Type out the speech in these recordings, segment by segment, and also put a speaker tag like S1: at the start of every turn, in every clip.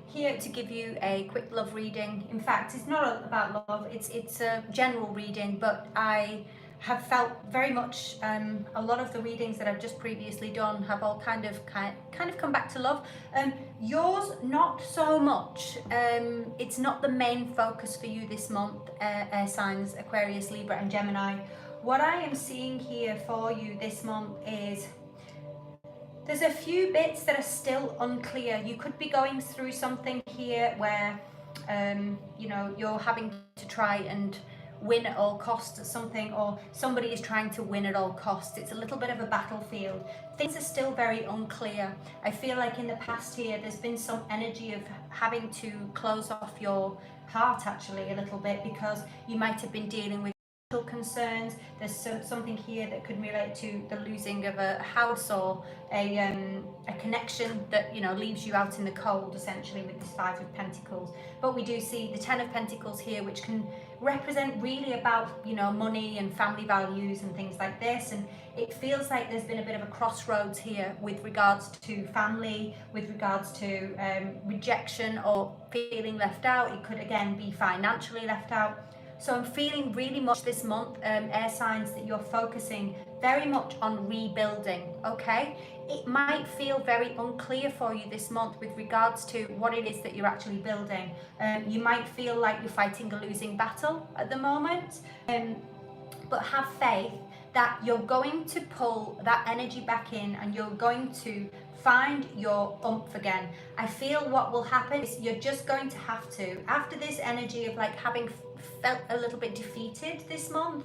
S1: Here to give you a quick love reading. In fact, it's not about love, it's a general reading, but I have felt very much a lot of the readings that I've just previously done have all kind of come back to love. Yours not so much. It's not the main focus for you this month, air signs Aquarius, Libra and Gemini. What I am seeing here for you this month is there's a few bits that are still unclear. You could be going through something here where you know, you're having to try and win at all costs at something, or somebody is trying to win at all costs. It's a little bit of a battlefield. Things are still very unclear. I feel like in the past here there's been some energy of having to close off your heart actually a little bit, because you might have been dealing with concerns. There's something here that could relate to the losing of a house, or a connection that, you know, leaves you out in the cold essentially with this Five of Pentacles. But we do see the Ten of Pentacles here, which can represent really about, you know, money and family values and things like this. And it feels like there's been a bit of a crossroads here with regards to family, with regards to rejection or feeling left out. It could again be financially left out. So I'm feeling really much this month, air signs, that you're focusing very much on rebuilding, okay? It might feel very unclear for you this month with regards to what it is that you're actually building. You might feel like you're fighting a losing battle at the moment, but have faith that you're going to pull that energy back in and you're going to find your oomph again. I feel what will happen is you're just going to have to, after this energy of like having felt a little bit defeated this month,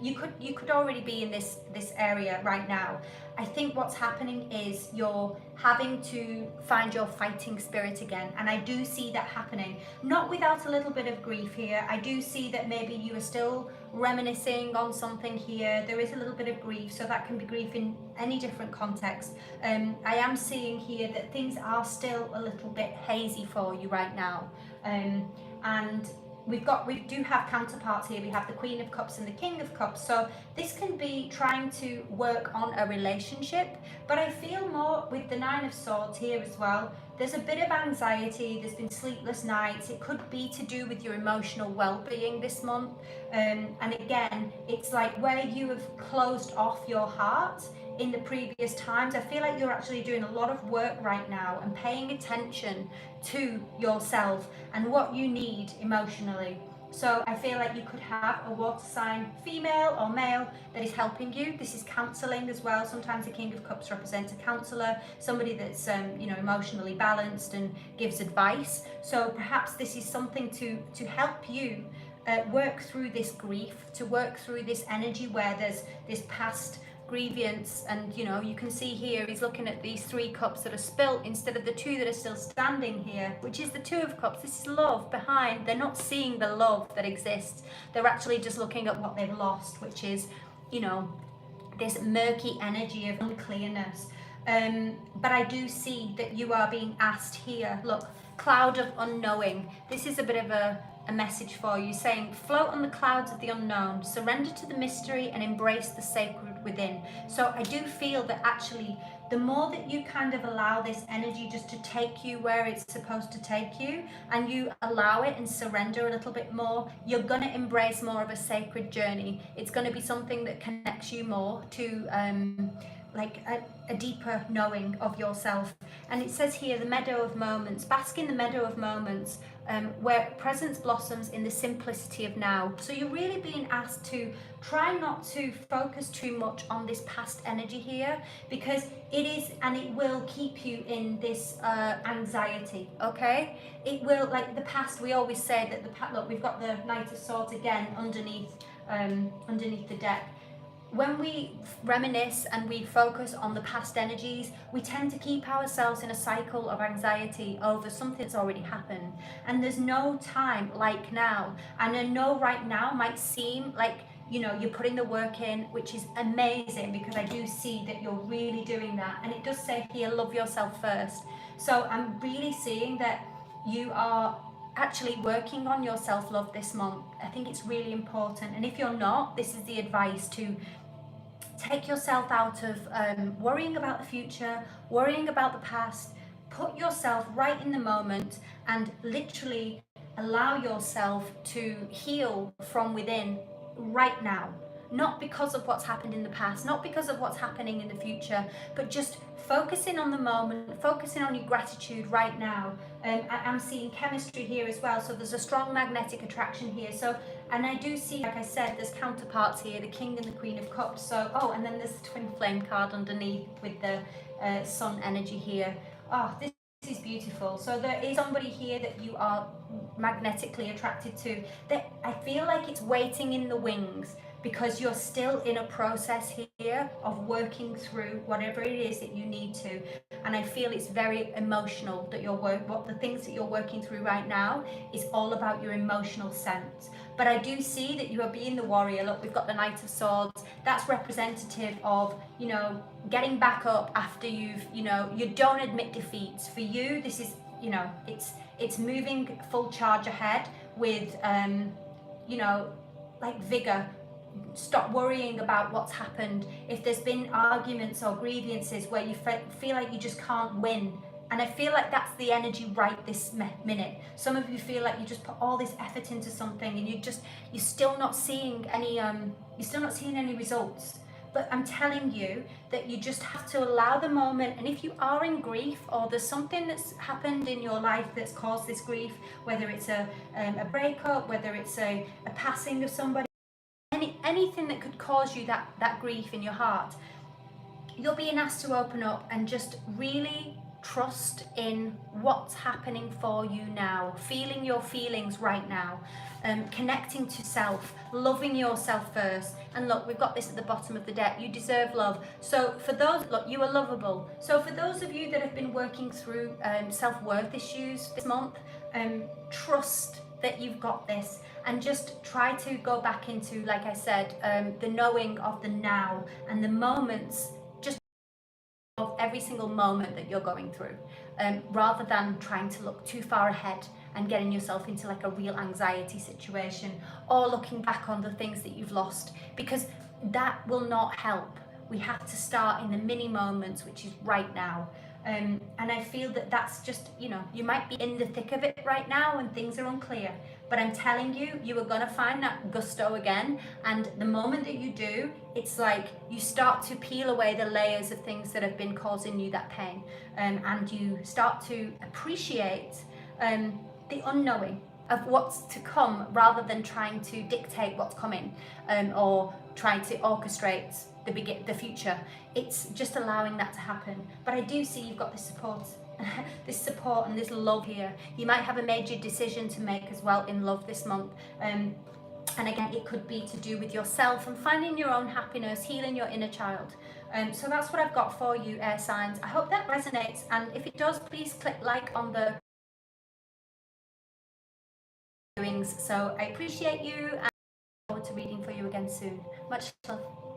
S1: you could already be in this area right now. I think what's happening is you're having to find your fighting spirit again, and I do see that happening, not without a little bit of grief here. I do see that maybe you are still reminiscing on something here. There is a little bit of grief, so that can be grief in any different context. I am seeing here that things are still a little bit hazy for you right now, and we do have counterparts here. We have the Queen of Cups and the King of Cups, so this can be trying to work on a relationship. But I feel more with the Nine of Swords here as well, there's a bit of anxiety, there's been sleepless nights. It could be to do with your emotional well-being this month, and again, it's like where you have closed off your heart in the previous times. I feel like you're actually doing a lot of work right now and paying attention to yourself and what you need emotionally. So I feel like you could have a water sign, female or male, that is helping you. This is counselling as well. Sometimes the King of Cups represents a counsellor, somebody that's you know, emotionally balanced and gives advice. So perhaps this is something to help you work through this grief, to work through this energy where there's this past grievance. And you know, you can see here he's looking at these 3 cups that are spilt instead of the 2 that are still standing here, which is the Two of Cups. This is love behind. They're not seeing the love that exists. They're actually just looking at what they've lost, which is, you know, this murky energy of unclearness. But I do see that you are being asked here, look, cloud of unknowing. This is a bit of a message for you, saying float on the clouds of the unknown, surrender to the mystery and embrace the sacred within. So I do feel that actually the more that you kind of allow this energy just to take you where it's supposed to take you, and you allow it and surrender a little bit more, you're going to embrace more of a sacred journey. It's going to be something that connects you more to like a deeper knowing of yourself. And it says here, the meadow of moments, bask in the meadow of moments, where presence blossoms in the simplicity of now. So you're really being asked to try not to focus too much on this past energy here, because it is, and it will keep you in this anxiety, okay? It will, like the past, we always say that the look, we've got the Knight of Swords again underneath the deck. When we reminisce and we focus on the past energies, we tend to keep ourselves in a cycle of anxiety over something that's already happened. And there's no time like now. And I know right now might seem like, you know, you're putting the work in, which is amazing, because I do see that you're really doing that. And it does say here, love yourself first. So I'm really seeing that you are actually working on your self-love this month. I think it's really important. And if you're not, this is the advice: to take yourself out of worrying about the future, worrying about the past. put yourself right in the moment and literally allow yourself to heal from within right now. Not because of what's happened in the past, not because of what's happening in the future, but just focusing on the moment, focusing on your gratitude right now. I'm seeing chemistry here as well, so there's a strong magnetic attraction here. So, and I do see, like I said, there's counterparts here, the King and the Queen of Cups. So, oh, and then there's the Twin Flame card underneath with the Sun energy here. Oh, this is beautiful. So there is somebody here that you are magnetically attracted to, that I feel like it's waiting in the wings, because you're still in a process here of working through whatever it is that you need to. And I feel it's very emotional that what the things that you're working through right now is all about your emotional sense. But I do see that you are being the warrior. Look, we've got the Knight of Swords. That's representative of, you know, getting back up after you've, you know, you don't admit defeats. For you, this is, you know, it's moving full charge ahead with, you know, like vigor. Stop worrying about what's happened. If there's been arguments or grievances where you feel like you just can't win, and I feel like that's the energy right this minute. Some of you feel like you just put all this effort into something and you're still not seeing any results. But I'm telling you that you just have to allow the moment. And if you are in grief, or there's something that's happened in your life that's caused this grief, whether it's a breakup, whether it's a passing of somebody, anything that could cause you that grief in your heart, you're being asked to open up and just really trust in what's happening for you now, feeling your feelings right now, connecting to self, loving yourself first. And look, we've got this at the bottom of the deck, you deserve love. So for those, look, you are lovable. So for those of you that have been working through self-worth issues this month, trust that you've got this, and just try to go back into, like I said, the knowing of the now and the moments, just of every single moment that you're going through, rather than trying to look too far ahead and getting yourself into like a real anxiety situation, or looking back on the things that you've lost, because that will not help. We have to start in the mini moments, which is right now. And I feel that that's just, you know, you might be in the thick of it right now and things are unclear, but I'm telling you, you are going to find that gusto again. And the moment that you do, it's like you start to peel away the layers of things that have been causing you that pain, and you start to appreciate the unknowing of what's to come, rather than trying to dictate what's coming, or trying to orchestrate the future. It's just allowing that to happen. But I do see you've got this support this support and this love here. You might have a major decision to make as well in love this month, and again, it could be to do with yourself and finding your own happiness, healing your inner child. So that's what I've got for you, air signs. I hope that resonates, and if it does, please click like on the doings. So I appreciate you, and look forward to reading for you again soon. Much love.